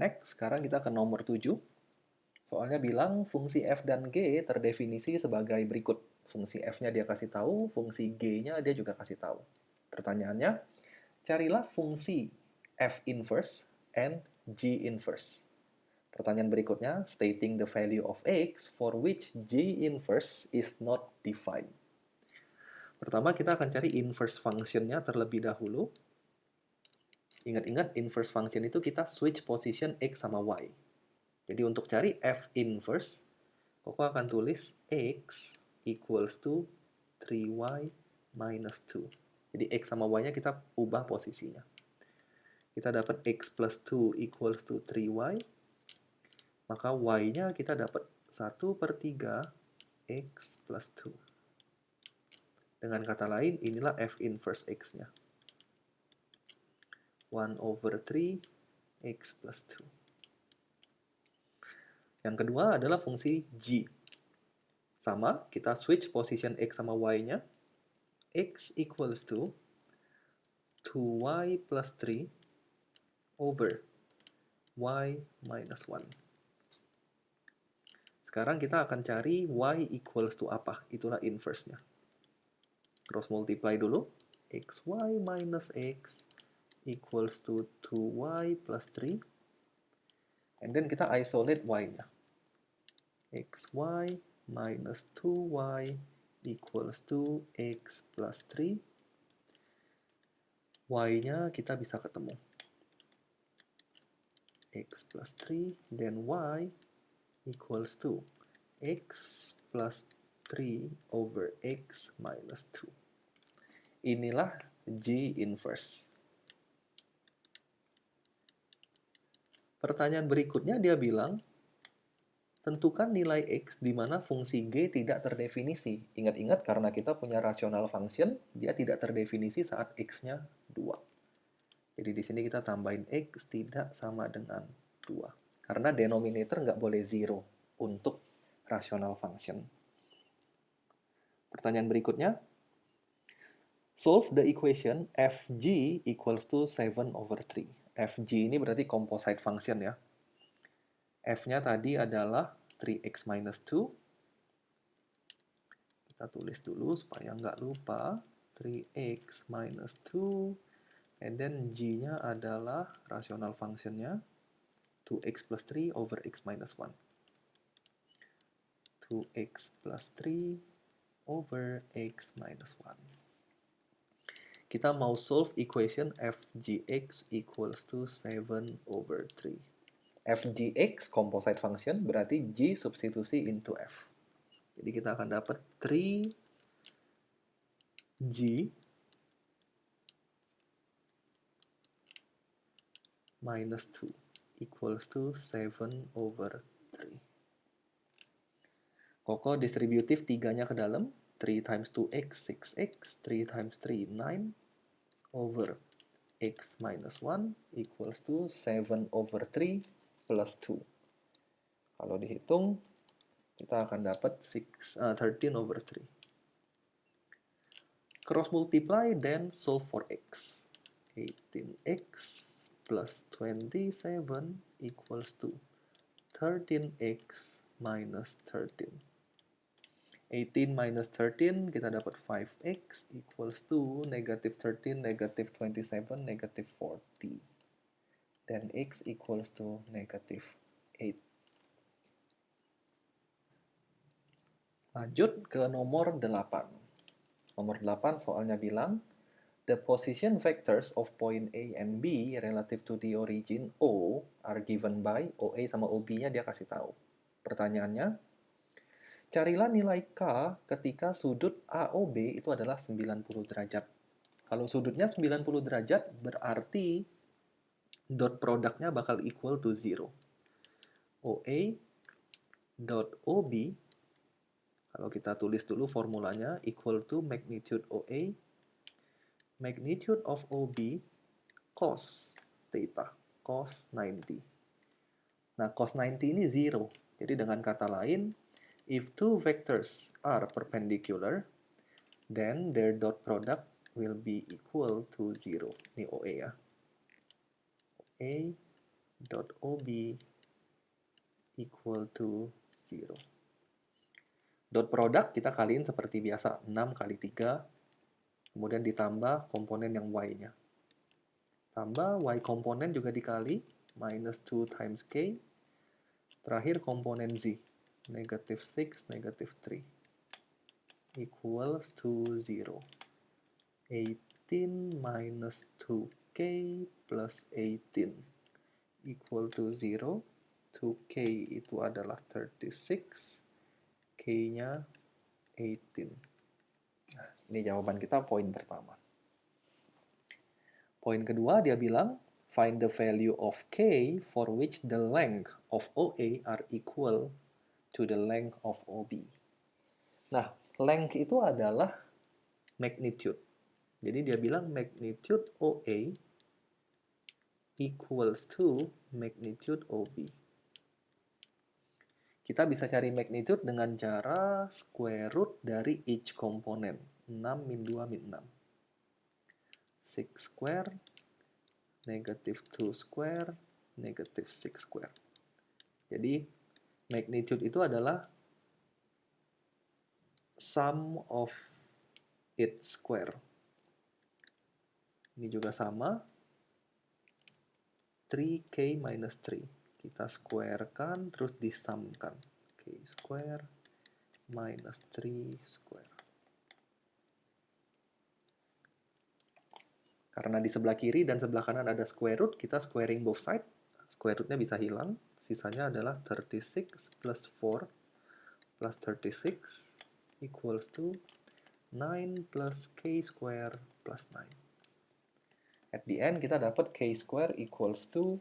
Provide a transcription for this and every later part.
Next, sekarang kita ke nomor 7. Soalnya bilang fungsi f dan g terdefinisi sebagai berikut. Fungsi f-nya dia kasih tahu, fungsi g-nya dia juga kasih tahu. Pertanyaannya, carilah fungsi f inverse and g inverse. Pertanyaan berikutnya, stating the value of x for which g inverse is not defined. Pertama, kita akan cari inverse function-nya terlebih dahulu. Ingat-ingat, inverse function itu kita switch position x sama y. Jadi untuk cari f inverse, Koko akan tulis x equals to 3y minus 2. Jadi x sama y-nya kita ubah posisinya. Kita dapat x plus 2 equals to 3y. Maka y-nya kita dapat 1/3 x plus 2. Dengan kata lain, inilah f inverse x-nya. 1/3 x plus 2. Yang kedua adalah fungsi g. Sama, kita switch position x sama y-nya. X equals to 2y plus 3 over y minus 1. Sekarang kita akan cari y equals to apa? Itulah inverse-nya. Cross multiply dulu. xy minus x equals to 2y plus 3. And then kita isolate y-nya. xy minus 2y equals to x plus 3. Y-nya kita bisa ketemu. X plus 3, then y equals to x plus 3 over x minus 2. Inilah G inverse. Pertanyaan berikutnya dia bilang, tentukan nilai x di mana fungsi g tidak terdefinisi. Ingat-ingat karena kita punya rational function, dia tidak terdefinisi saat x-nya 2. Jadi di sini kita tambahin x tidak sama dengan 2. Karena denominator nggak boleh 0 untuk rational function. Pertanyaan berikutnya, solve the equation fg equals to 7/3. Fg ini berarti composite function ya. F-nya tadi adalah 3x minus 2. Kita tulis dulu supaya nggak lupa. 3x minus 2. And then G-nya adalah rational function-nya. 2x plus 3 over x minus 1. 2x plus 3 over x minus 1. Kita mau solve equation fgx equals to 7/3. Fgx composite function berarti G substitusi into F. Jadi kita akan dapat 3G minus 2 equals to 7/3. Koko distributif 3-nya ke dalam. 3 times 2x, 6x. 3 times 3, 9 over x minus 1 equals to 7/3 plus 2. Kalau dihitung, kita akan dapat 13/3. Cross multiply, then solve for x. 18x plus 27 equals to 13x minus 13. 18 minus 13, kita dapat 5x equals to negative 13, negative 27, negative 40. Dan x equals to negative 8. Lanjut ke nomor 8. Nomor 8 soalnya bilang, the position vectors of point A and B relative to the origin O are given by OA sama OB-nya dia kasih tahu. Pertanyaannya, carilah nilai K ketika sudut AOB itu adalah 90 derajat. Kalau sudutnya 90 derajat, berarti dot produknya bakal equal to 0. OA dot OB, kalau kita tulis dulu formulanya, equal to magnitude OA, magnitude of OB, cos theta, cos 90. Nah, cos 90 ini 0. Jadi dengan kata lain, if two vectors are perpendicular, then their dot product will be equal to 0. Ini OA ya. OA dot OB equal to 0. Dot product kita kaliin seperti biasa, 6 kali 3, kemudian ditambah komponen yang Y-nya. Tambah Y komponen juga dikali, minus 2 times K. Terakhir komponen Z, negative 6, negative 3, equals to 0. 18 minus 2K plus 18 equal to 0. 2K itu adalah 36, K-nya 18. Nah, ini jawaban kita poin pertama. Poin kedua dia bilang, find the value of K for which the length of OA are equal to the length of OB. Nah, length itu adalah magnitude. Jadi dia bilang magnitude OA equals to magnitude OB. Kita bisa cari magnitude dengan cara square root dari each component. 6 min 2 min 6. 6 square, negative 2 square, negative 6 square. Jadi, magnitude itu adalah sum of its square. Ini juga sama. 3K minus 3. Kita squarekan, terus disamkan. K square minus 3 square. Karena di sebelah kiri dan sebelah kanan ada square root, kita squaring both side. Square rootnya bisa hilang. Sisanya adalah 36 plus 4 plus 36 equals to 9 plus K square plus 9. At the end, kita dapat K square equals to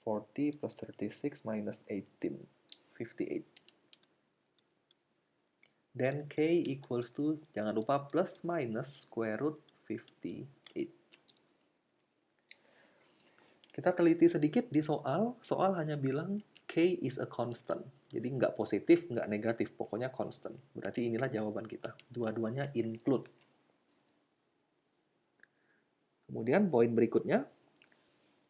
40 plus 36 minus 18, 58. Dan K equals to, jangan lupa plus minus square root 58. Kita teliti sedikit di soal. Soal hanya bilang K is a constant. Jadi nggak positif, nggak negatif, pokoknya constant. Berarti inilah jawaban kita. Dua-duanya include. Kemudian poin berikutnya,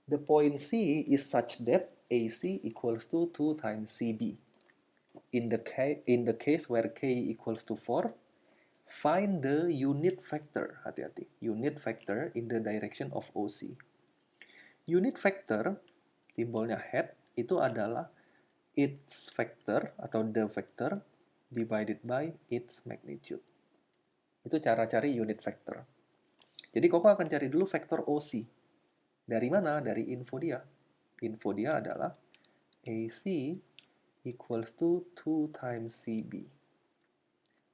the point C is such that AC equals to 2 times CB. In the case where K equals to 4, find the unit vector. Hati-hati. Unit vector in the direction of OC. Unit vector, simbolnya hat, itu adalah its vector atau the vector divided by its magnitude. Itu cara cari unit vector. Jadi Koko akan cari dulu vektor OC. Dari mana? Dari info dia. Info dia adalah AC equals to 2 times CB.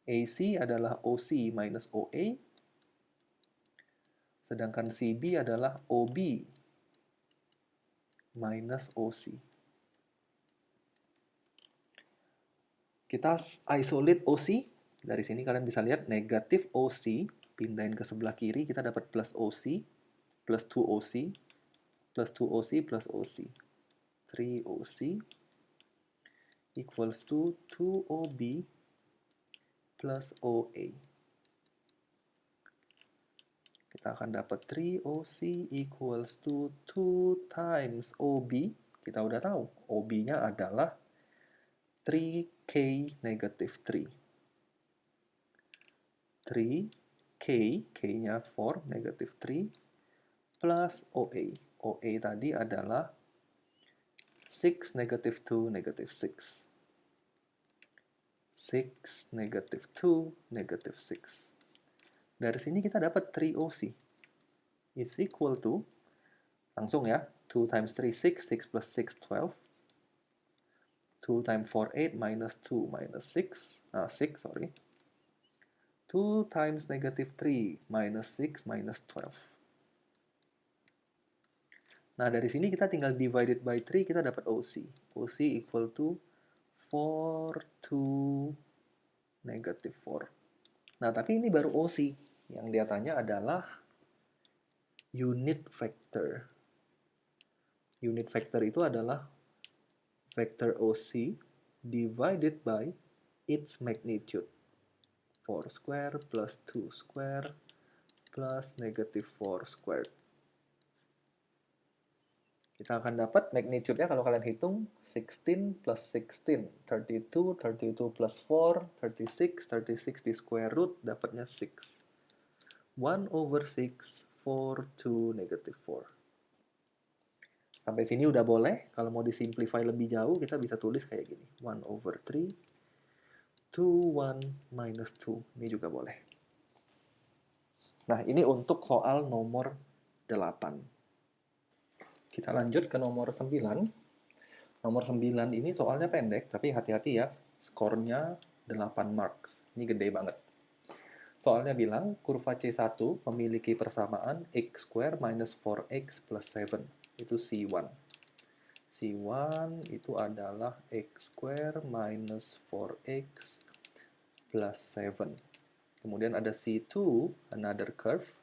AC adalah OC minus OA, sedangkan CB adalah OB minus OC. Kita isolate OC. Dari sini kalian bisa lihat negatif OC, pindahin ke sebelah kiri, kita dapat plus OC, plus 2OC, plus 2OC, plus OC. 3OC equals to 2OB plus OA. Kita akan dapat 3OC equals to 2 times OB. Kita udah tahu, OB-nya adalah 3K negative 3. 3K, K-nya 4, negative 3, plus OA. OA tadi adalah 6, negative 2, negative 6. 6, negative 2, negative 6. Dari sini kita dapat 3OC is equal to, langsung ya, 2 times 3, 6, 6 plus 6, 12. 2 times 4, 8, minus 2, minus 6, 6, sorry. 2 times negative 3, minus 6, minus 12. Nah, dari sini kita tinggal divided by 3, kita dapat OC. OC equal to 4 to negative 4. Nah, tapi ini baru OC. Yang dia tanya adalah unit vector. Unit vector itu adalah vector OC divided by its magnitude. 4 square plus 2 square plus negative 4 squared. Kita akan dapat magnitude-nya kalau kalian hitung 16 plus 16, 32, 32 plus 4, 36, 36 di square root, dapatnya 6. 1 over 6, 4, 2, negative 4. Sampai sini udah boleh. Kalau mau disimplify lebih jauh, kita bisa tulis kayak gini. 1 over 3, 2, 1, minus 2. Ini juga boleh. Nah, ini untuk soal nomor 8. Kita lanjut ke nomor 9. Nomor 9 ini soalnya pendek, tapi hati-hati ya. Skornya 8 marks. Ini gede banget. Soalnya bilang, kurva C1 memiliki persamaan x square minus 4x plus 7. Itu C1. C1 itu adalah x square minus 4x plus 7. Kemudian ada C2, another curve.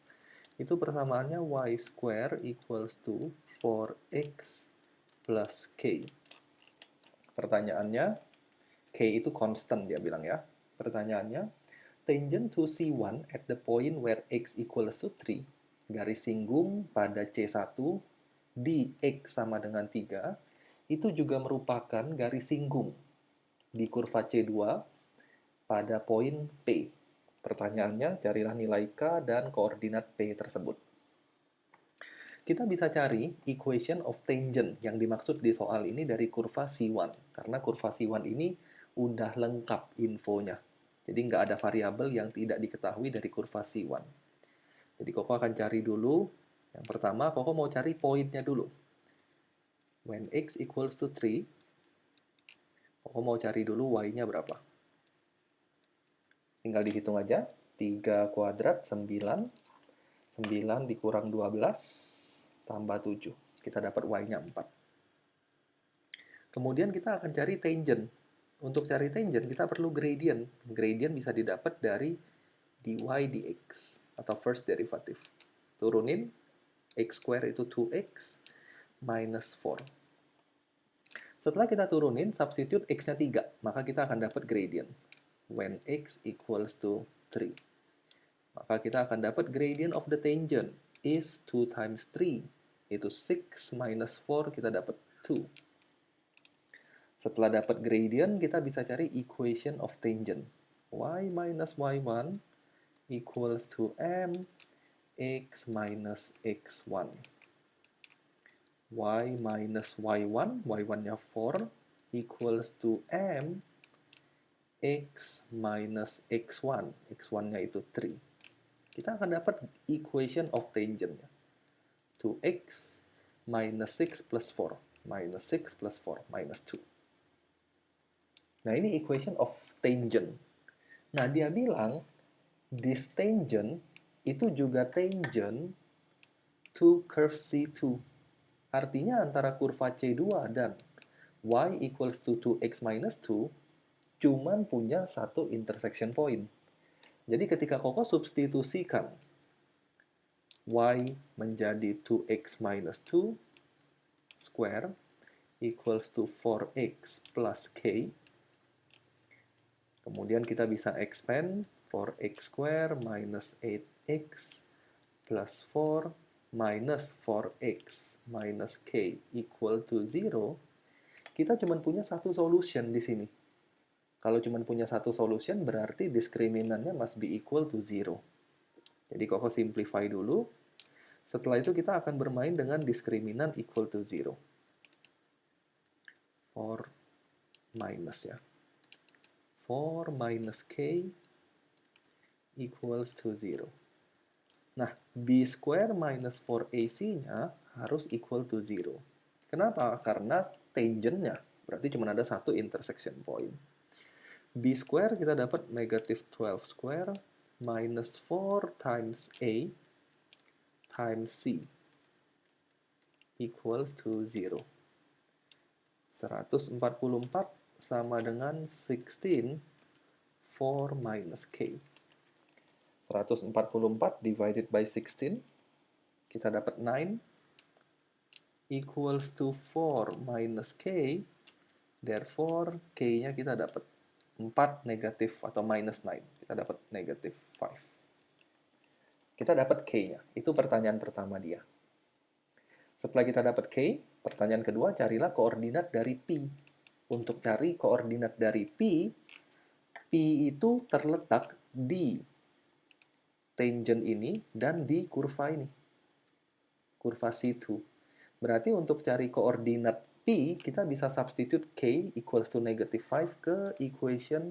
Itu persamaannya y square equals to 4x plus k. Pertanyaannya, k itu constant dia bilang ya. Pertanyaannya, tangent to C1 at the point where x equals to 3, garis singgung pada C1 di x sama dengan 3, itu juga merupakan garis singgung di kurva C2 pada poin P. Pertanyaannya, carilah nilai K dan koordinat P tersebut. Kita bisa cari equation of tangent yang dimaksud di soal ini dari kurva C1. Karena kurva C1 ini udah lengkap infonya. Jadi nggak ada variabel yang tidak diketahui dari kurva C1. Jadi Koko akan cari dulu. Yang pertama, Koko mau cari poinnya dulu. When x equals to 3, Koko mau cari dulu y-nya berapa. Tinggal dihitung aja. 3 kuadrat, 9. 9 dikurang 12. Tambah 7. Kita dapat y-nya 4. Kemudian kita akan cari tangent. Untuk cari tangent, kita perlu gradient. Gradient bisa didapat dari dy dx, atau first derivative. Turunin, x square itu 2x, minus 4. Setelah kita turunin, substitute x-nya 3, maka kita akan dapat gradient. When x equals to 3. Maka kita akan dapat gradient of the tangent is 2 times 3. Itu 6 minus 4, kita dapat 2. Setelah dapat gradient, kita bisa cari equation of tangent. Y minus y1 equals to m x minus x1. Y minus y1, y1-nya 4, equals to m x minus x1. x1-nya itu 3. Kita akan dapat equation of tangent. 2x minus 6 plus 4. Minus 6 plus 4, minus 2. Nah, ini equation of tangent. Nah, dia bilang, this tangent itu juga tangent to curve C2. Artinya antara kurva C2 dan y equals to 2x minus 2, cuman punya satu intersection point. Jadi ketika Koko substitusikan y menjadi 2x minus 2 square equals to 4x plus k. Kemudian kita bisa expand 4x square minus 8x plus 4 minus 4x minus k equal to 0. Kita cuma punya satu solution di sini. Kalau cuma punya satu solution, berarti diskriminannya must be equal to 0. Jadi Koko simplify dulu. Setelah itu kita akan bermain dengan diskriminan equal to 0. 4 minus ya. 4 minus k equals to 0. Nah, b square minus 4ac-nya harus equal to 0. Kenapa? Karena tangentnya. Berarti cuma ada satu intersection point. B square kita dapat negative 12 square minus 4 times A times C equals to 0. 144 sama dengan 16 4 minus K. 144 divided by 16, kita dapat 9 equals to 4 minus K. Therefore, K-nya kita dapat 4 negatif atau minus 9. Kita dapat negatif 5. Kita dapat K-nya. Itu pertanyaan pertama dia. Setelah kita dapat K, pertanyaan kedua, carilah koordinat dari P. Untuk cari koordinat dari P itu terletak di tangent ini dan di kurva ini. Kurva C2. Berarti untuk cari koordinat P, kita bisa substitute K equals to negative 5 ke equation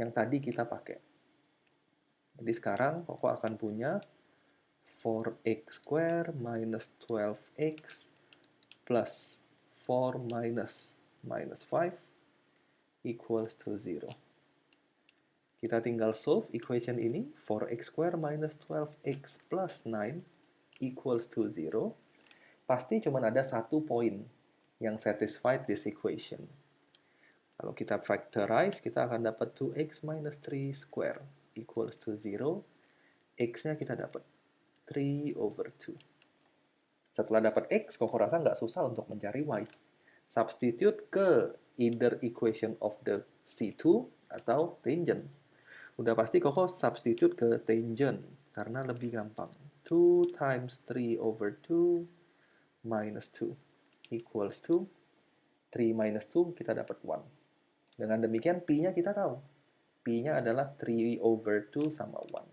yang tadi kita pakai. Jadi sekarang Koko akan punya 4x square minus 12x plus 4 minus 5 equals to 0. Kita tinggal solve equation ini. 4x square minus 12x plus 9 equals to 0. Pasti cuma ada satu poin yang satisfied this equation. Kalau kita factorize, kita akan dapat 2x minus 3 square equals to 0. X-nya kita dapat 3 over 2. Setelah dapat X, Koko rasa nggak susah untuk mencari Y. Substitute ke either equation of the C2 atau tangent. Udah pasti Koko substitute ke tangent, karena lebih gampang. 2 times 3 over 2 minus 2 equals to 3 minus 2, kita dapat 1. Dengan demikian, P-nya kita tahu. P-nya adalah 3 over 2 sama 1.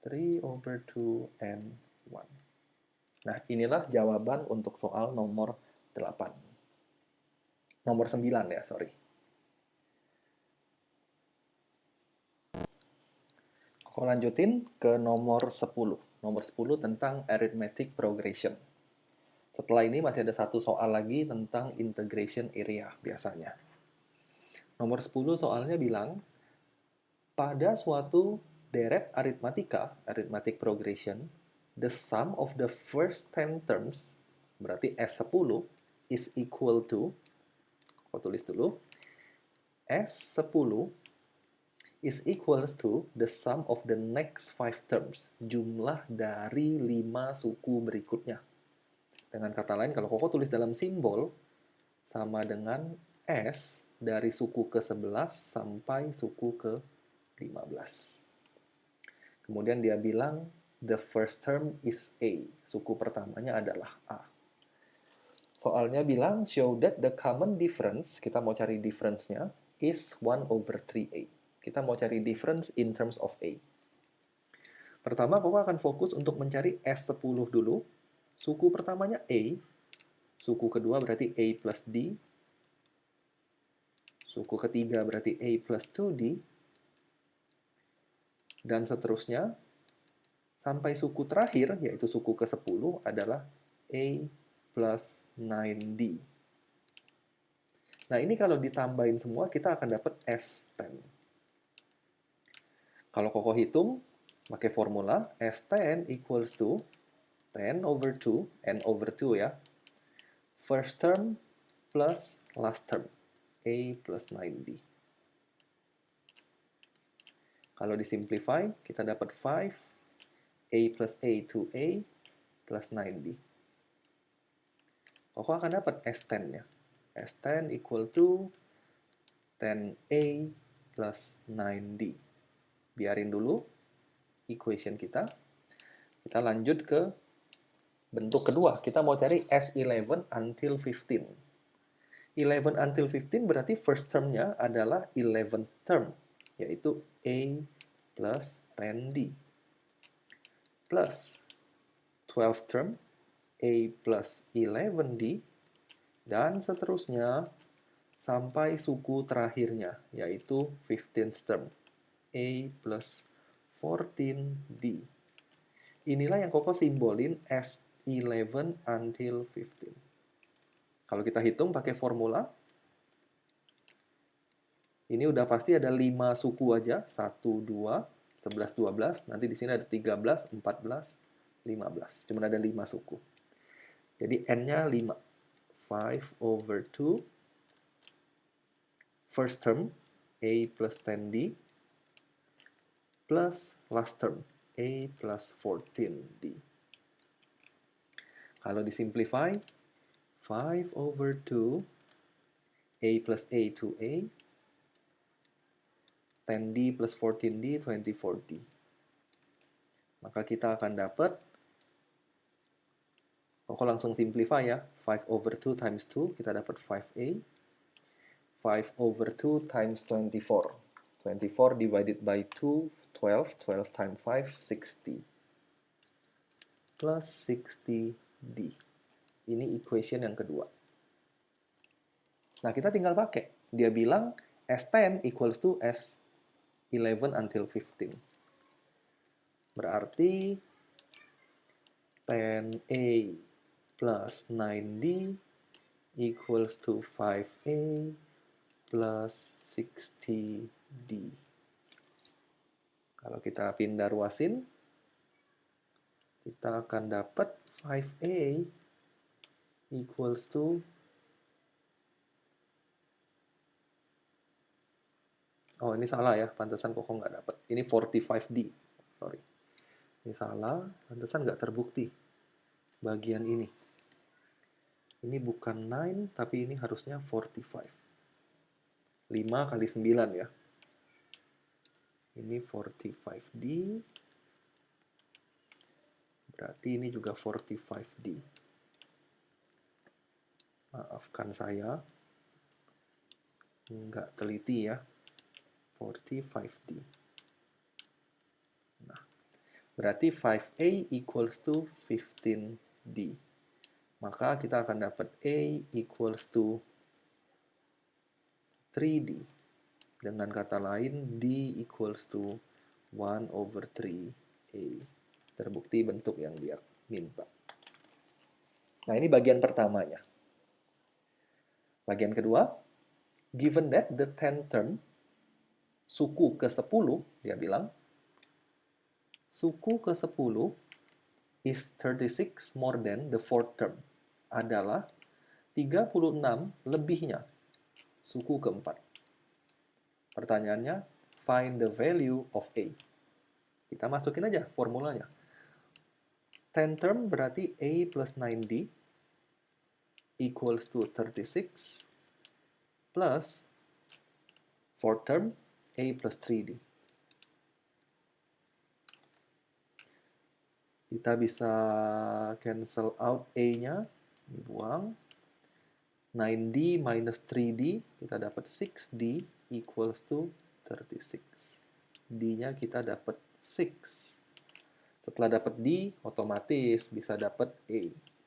3 over 2 and 1. Nah, inilah jawaban untuk soal nomor 8. Nomor 9 ya, sorry. Aku lanjutin ke nomor 10. Nomor 10 tentang arithmetic progression. Setelah ini masih ada satu soal lagi tentang integration area biasanya. Nomor 10 soalnya bilang, pada suatu deret aritmatika, arithmetic progression, the sum of the first 10 terms, berarti S10, is equal to, aku tulis dulu, S10 is equals to the sum of the next 5 terms, jumlah dari 5 suku berikutnya. Dengan kata lain, kalau Koko tulis dalam simbol, sama dengan S dari suku ke-11 sampai suku ke-15. Kemudian dia bilang, the first term is A. Suku pertamanya adalah A. Soalnya bilang, show that the common difference, kita mau cari difference-nya, is 1 over 3A. Kita mau cari difference in terms of A. Pertama, Koko akan fokus untuk mencari S10 dulu. Suku pertamanya A. Suku kedua berarti A plus D. Suku ketiga berarti A plus 2D. Dan seterusnya, sampai suku terakhir, yaitu suku ke-10, adalah A plus 9D. Nah, ini kalau ditambahin semua, kita akan dapat S10. Kalau Koko hitung, pakai formula, S10 equals to 10 over 2, N over 2 ya. First term plus last term, A plus 9D. Kalau disimplify, kita dapat 5, A plus A 2A plus 9D. Koko akan dapat S10-nya. S10 equal to 10A plus 9D. Biarin dulu equation kita. Kita lanjut ke bentuk kedua, kita mau cari S11 until 15. 11 until 15 berarti first term-nya adalah 11th term, yaitu A plus 10D. Plus 12th term, A plus 11D. Dan seterusnya sampai suku terakhirnya, yaitu 15th term, A plus 14D. Inilah yang Koko simbolin S11 until 15. Kalau kita hitung pakai formula, ini udah pasti ada 5 suku aja. 1, 2, 11, 12. Nanti di sini ada 13, 14, 15. Cuma ada 5 suku. Jadi N-nya 5. 5 over 2. First term, A plus 10D. Plus last term, A plus 14D. Kalau disimplify, 5 over 2, A plus A 2A, 10D plus 14D, 24D. Maka kita akan dapat Kok langsung simplify ya. 5 over 2 times 2, kita dapat 5A. 5 over 2 times 24. 24 divided by 2, 12. 12 times 5, 60. Plus 60D. Ini equation yang kedua. Nah, kita tinggal pakai. Dia bilang S10 equals to S11 until 15. Berarti 10A plus 9D equals to 5A plus 60D. Kalau kita pindah ruasin, kita akan dapat 5A equals to, oh ini salah ya, pantesan kok nggak dapat. Ini 45D, sorry. Ini salah, pantesan nggak terbukti bagian ini. Ini bukan 9, tapi ini harusnya 45. 5 kali 9 ya. Ini 45D. Berarti ini juga 45D. Maafkan saya. Nggak teliti ya. 45D. Nah, berarti 5A equals to 15D. Maka kita akan dapat A equals to 3D. Dengan kata lain, D equals to 1 over 3A. Terbukti bentuk yang dia minta. Nah, ini bagian pertamanya. Bagian kedua, given that the 10th term, suku ke-10, dia bilang, suku ke-10 is 36 more than the 4th term. Adalah 36 lebihnya suku keempat. Pertanyaannya, find the value of A. Kita masukin aja formulanya. 10 term berarti A plus 9D equals to 36 plus 4 term A plus 3D. Kita bisa cancel out A-nya, dibuang. 9D minus 3D, kita dapat 6D equals to 36. D-nya kita dapat 6. Setelah dapat D, otomatis bisa dapat A.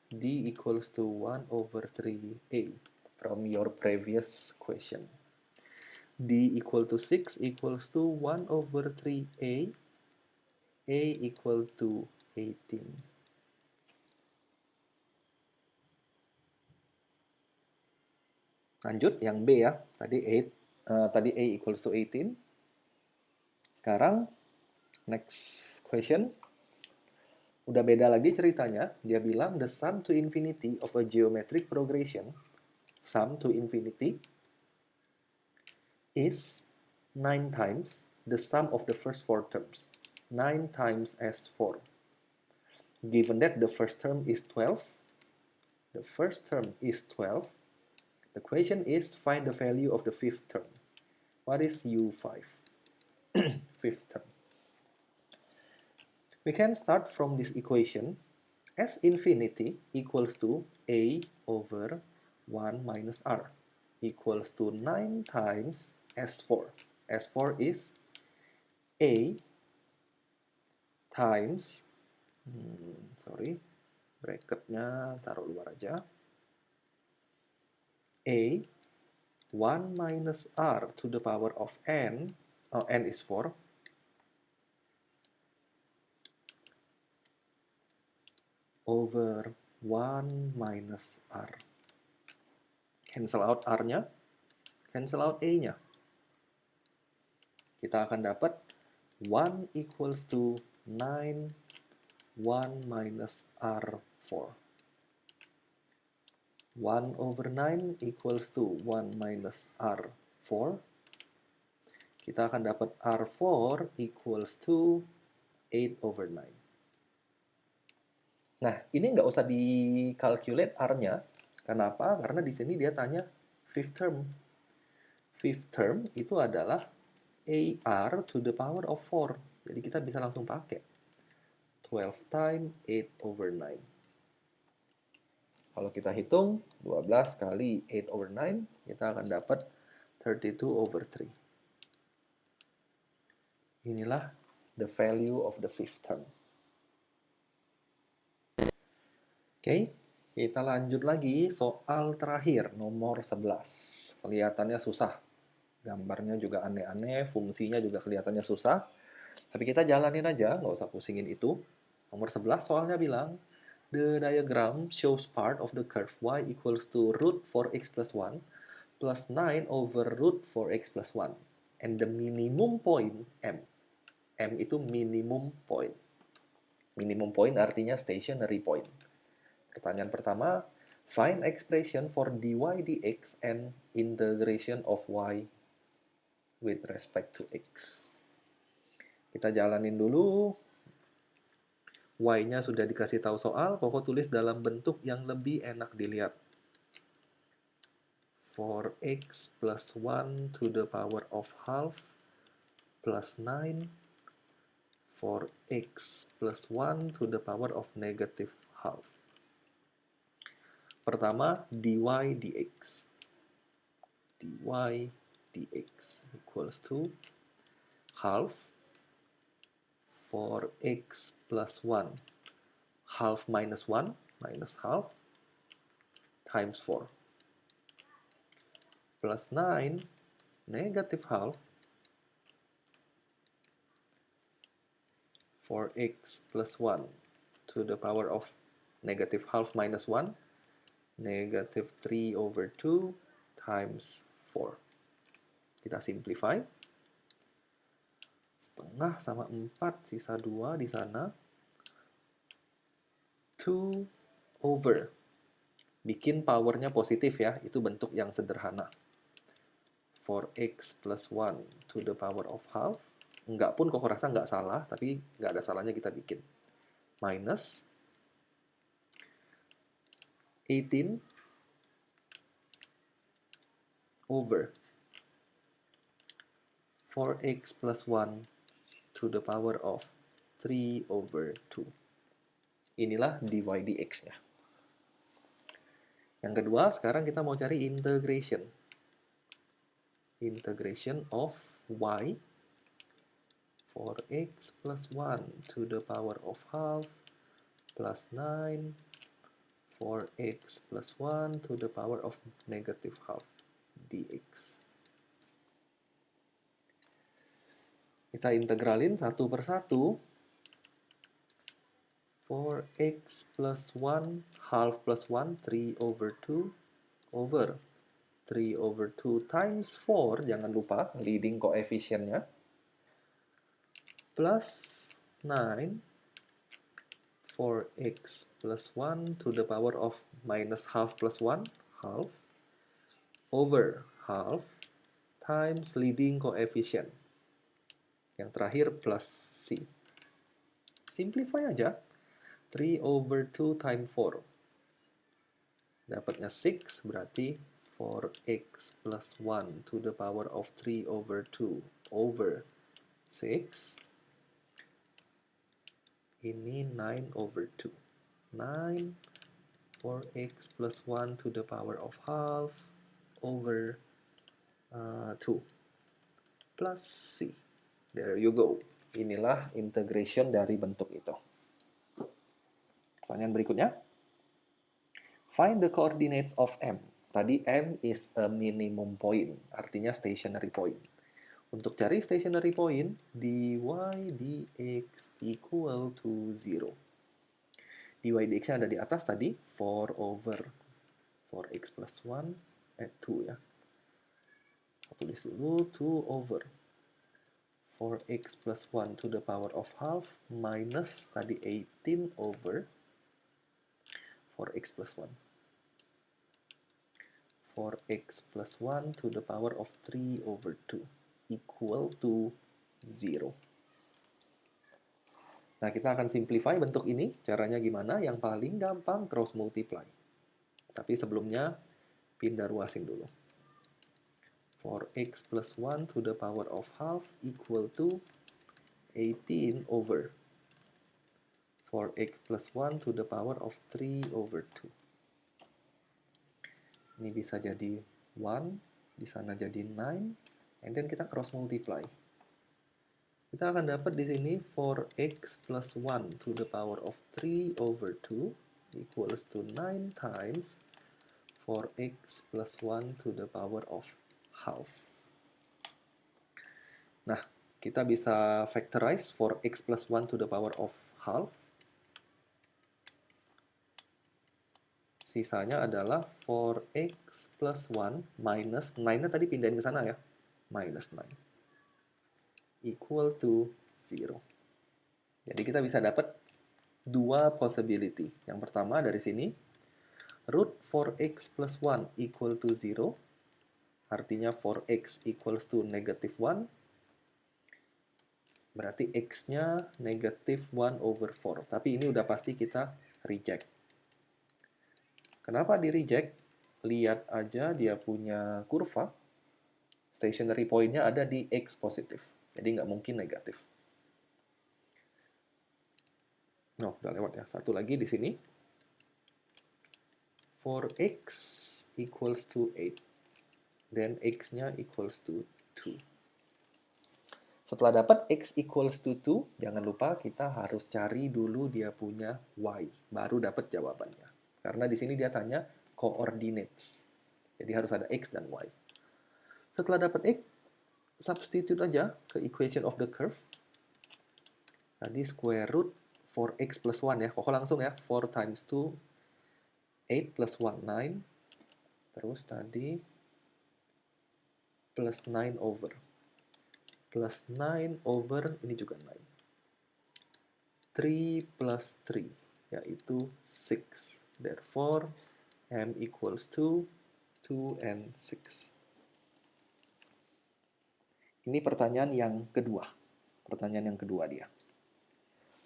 D equals to 1 over 3A from your previous question. D equal to 6 equals to 1 over 3A. A equal to 18. Lanjut, yang B ya. Tadi A equals to 18. Sekarang, next question. Udah beda lagi ceritanya. Dia bilang, the sum to infinity of a geometric progression, sum to infinity, is 9 times the sum of the first 4 terms. 9 times S4. Given that the first term is 12, the first term is 12, the question is find the value of the fifth term. What is U5? Fifth term. We can start from this equation. S infinity equals to A over 1 minus R equals to 9 times S4. S4 is A times, bracketnya taruh luar aja. A 1 minus R to the power of N, N is 4, over 1 minus R. Cancel out R-nya, cancel out A-nya. Kita akan dapat 1 equals to 9, 1 minus R4. 1 over 9 equals to 1 minus R4. Kita akan dapat R4 equals to 8 over 9. Nah, ini nggak usah di-calculate R-nya. Kenapa? Karena di sini dia tanya fifth term. Fifth term itu adalah AR to the power of 4. Jadi kita bisa langsung pakai. 12 times 8 over 9. Kalau kita hitung 12 kali 8/9, kita akan dapat 32/3. Inilah the value of the fifth term. Oke, kita lanjut lagi soal terakhir, nomor 11. Kelihatannya susah. Gambarnya juga aneh-aneh, fungsinya juga kelihatannya susah. Tapi kita jalanin aja, nggak usah pusingin itu. Nomor 11 soalnya bilang, the diagram shows part of the curve y equals to root 4x plus 1 plus 9 over root 4x plus 1. And the minimum point M. M itu minimum point. Minimum point artinya stationary point. Pertanyaan pertama, find expression for dy dx and integration of y with respect to x. Kita jalanin dulu. Y-nya sudah dikasih tahu soal, Koko tulis dalam bentuk yang lebih enak dilihat. 4x plus 1 to the power of half plus 9 4x plus 1 to the power of negative half. Pertama, dy dx. dy dx equals to half 4x plus 1. Half minus 1 minus half times 4. Plus 9 negative half 4x plus 1 to the power of negative half minus 1 negative 3/2 times 4. Kita simplify. Setengah sama 4, sisa 2 di sana. 2 over. Bikin powernya positif ya, itu bentuk yang sederhana. 4x plus 1 to the power of half. Enggak pun Koko rasa nggak salah, tapi nggak ada salahnya kita bikin. Minus 18 over 4x plus 1 to the power of 3/2. Inilah dy dx-nya. Yang kedua, sekarang kita mau cari integration. Integration of y 4x plus 1 to the power of half plus 9 4x plus 1 to the power of negative half dx. Kita integralin satu per satu. 4x plus 1 half plus 1 3/2 over 3/2 times 4, jangan lupa leading koefisiennya, plus 9 4x plus 1 to the power of minus half plus 1 half over half times leading coefficient. Yang terakhir plus C. Simplify aja. 3/2 times 4. Dapatnya 6, berarti 4x plus 1 to the power of 3/2 over 6. Ini 9/2. 9 4x plus 1 to the power of half over 2 plus C. There you go. Inilah integration dari bentuk itu. Pertanyaan berikutnya. Find the coordinates of M. Tadi M is a minimum point, artinya stationary point. Untuk cari stationary point, dy dx equal to 0. dy dx-nya ada di atas tadi, 4 over 4x plus 1, 2 ya. Tulis dulu, 2 over 4x plus 1 to the power of half minus tadi 18 over 4x plus 1. 4x plus 1 to the power of 3/2 equal to 0. Nah, kita akan simplify bentuk ini. Caranya gimana? Yang paling gampang cross multiply. Tapi sebelumnya, pindah ruasin dulu. 4x plus 1 to the power of half equal to 18 over 4x plus 1 to the power of 3/2. Ini bisa jadi 1, di sana jadi 9, and then kita cross multiply. Kita akan dapat di sini 4x plus 1 to the power of 3 over 2 equals to 9 times 4x plus 1 to the power of half. Nah, kita bisa factorize 4x plus 1 to the power of half. Sisanya adalah 4x plus 1 minus 9-nya tadi pindahin ke sana ya. Minus 9. Equal to 0. Jadi kita bisa dapat dua possibility. Yang pertama dari sini, root 4x plus 1 equal to 0. Artinya 4x equals to negative 1. Berarti x-nya negative 1 over 4. Tapi ini udah pasti kita reject. Kenapa di-reject? Lihat aja dia punya kurva. Stationary point-nya ada di x positif. Jadi nggak mungkin negatif. No, udah lewat ya. Satu lagi di sini. 4x equals to 8. Dan x-nya equals to 2. Setelah dapat x equals to 2, jangan lupa kita harus cari dulu dia punya y. Baru dapat jawabannya. Karena di sini dia tanya coordinates. Jadi harus ada x dan y. Setelah dapat x, substitute aja ke equation of the curve. Tadi square root 4x plus 1 ya. Pokok langsung ya. 4 times 2, 8 plus 1, 9. Terus tadi plus 9 over. Plus 9 over, ini juga 9. 3 plus 3, yaitu 6. Therefore, m equals to 2 and 6. Ini pertanyaan yang kedua. Pertanyaan yang kedua dia.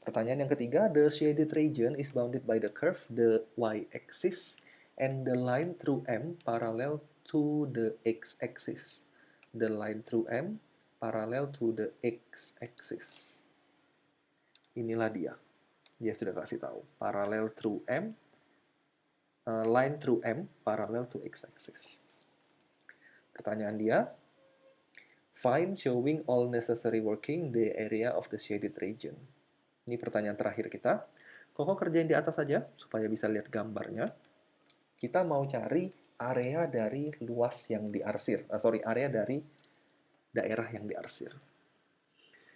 Pertanyaan yang ketiga, the shaded region is bounded by the curve, the y-axis, and the line through M parallel to the x-axis. The line through M parallel to the x-axis. Inilah dia. Dia sudah kasih tahu. Parallel through M, line through M parallel to x-axis. Pertanyaan dia, find showing all necessary working the area of the shaded region. Ini pertanyaan terakhir kita. Koko kerjain di atas saja supaya bisa lihat gambarnya. Kita mau cari area dari luas yang diarsir. Area dari daerah yang diarsir.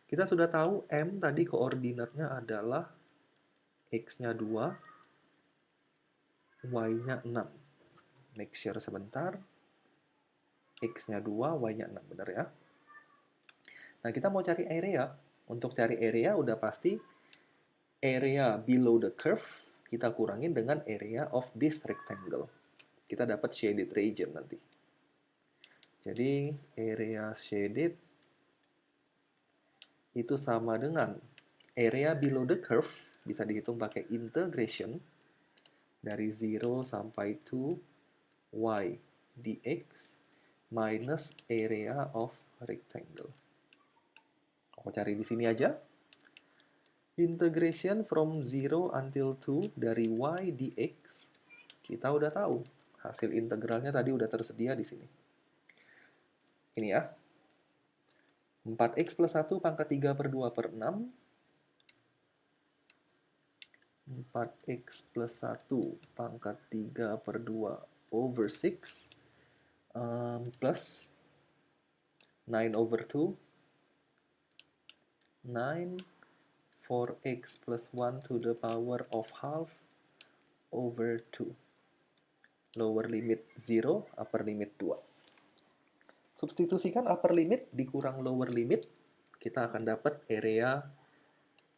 Kita sudah tahu M tadi koordinatnya adalah X-nya 2, Y-nya 6. Make sure sebentar. X-nya 2, Y-nya 6. Benar ya? Nah, kita mau cari area. Untuk cari area udah pasti area below the curve kita kurangin dengan area of this rectangle. Kita dapat shaded region nanti. Jadi area shaded itu sama dengan area below the curve, bisa dihitung pakai integration dari 0 sampai 2 y dx minus area of rectangle. Aku cari di sini aja. Integration from 0 until 2 dari y dx, kita udah tahu. Hasil integralnya tadi udah tersedia di sini. Ini ya. 4x plus 1 pangkat 3 per 2 per 6. 4x plus 1 pangkat 3 per 2 over 6. Plus 9 over 2. 9. 4x plus 1 to the power of half over 2. Lower limit 0, upper limit 2. Substitusikan upper limit dikurang lower limit, kita akan dapat area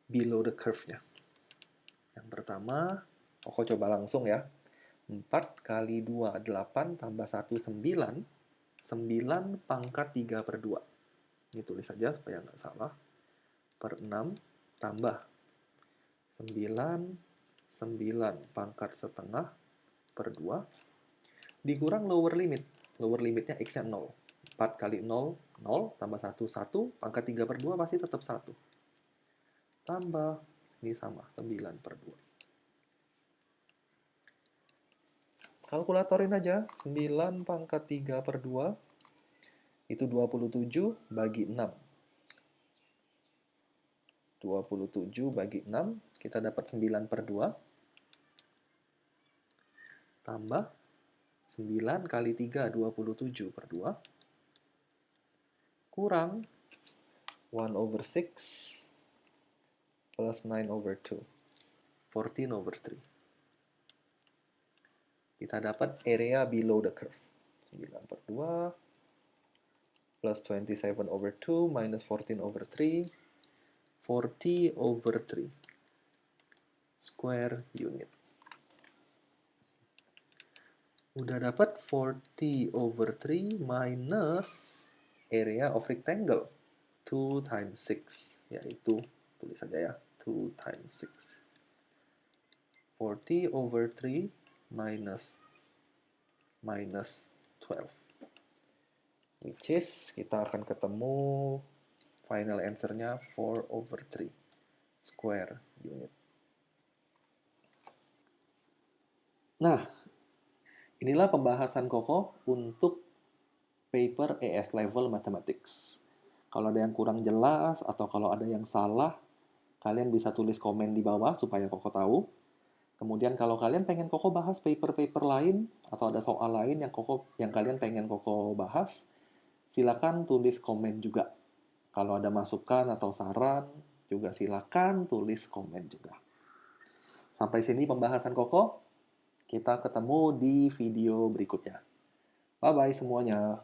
below the curve-nya. Yang pertama, Koko coba langsung ya. 4 kali 2, 8, tambah 1, 9. 9 pangkat 3 per 2. Ini tulis saja supaya nggak salah. Per 6, tambah 9, 9 pangkat setengah per 2. Dikurang lower limit. Lower limitnya x-nya 0. 4 kali 0, 0, tambah 1, 1, pangkat 3 per 2 pasti tetap 1. Tambah, ini sama, 9 per 2. Kalkulatorin aja, 9 pangkat 3 per 2, itu 27 bagi 6. 27 bagi 6, kita dapat 9 per 2, tambah 9 kali 3, 27 per 2, kurang 1/6 plus 9/2, 14/3. Kita dapat area below the curve. 9 per 2 plus 27/2 minus 14/3, 40/3 square unit. Udah dapat 40/3 minus area of rectangle 2 times 6, yaitu tulis saja ya, 2 times 6. 40/3 minus 12, which is kita akan ketemu final answer-nya 4/3 square unit. Nah, inilah pembahasan Koko untuk paper AS Level Mathematics. Kalau ada yang kurang jelas atau kalau ada yang salah, kalian bisa tulis komen di bawah supaya Koko tahu. Kemudian kalau kalian pengen Koko bahas paper-paper lain atau ada soal lain yang kalian pengen Koko bahas, silakan tulis komen juga. Kalau ada masukan atau saran, juga silakan tulis komen juga. Sampai sini pembahasan Koko. Kita ketemu di video berikutnya. Bye-bye semuanya.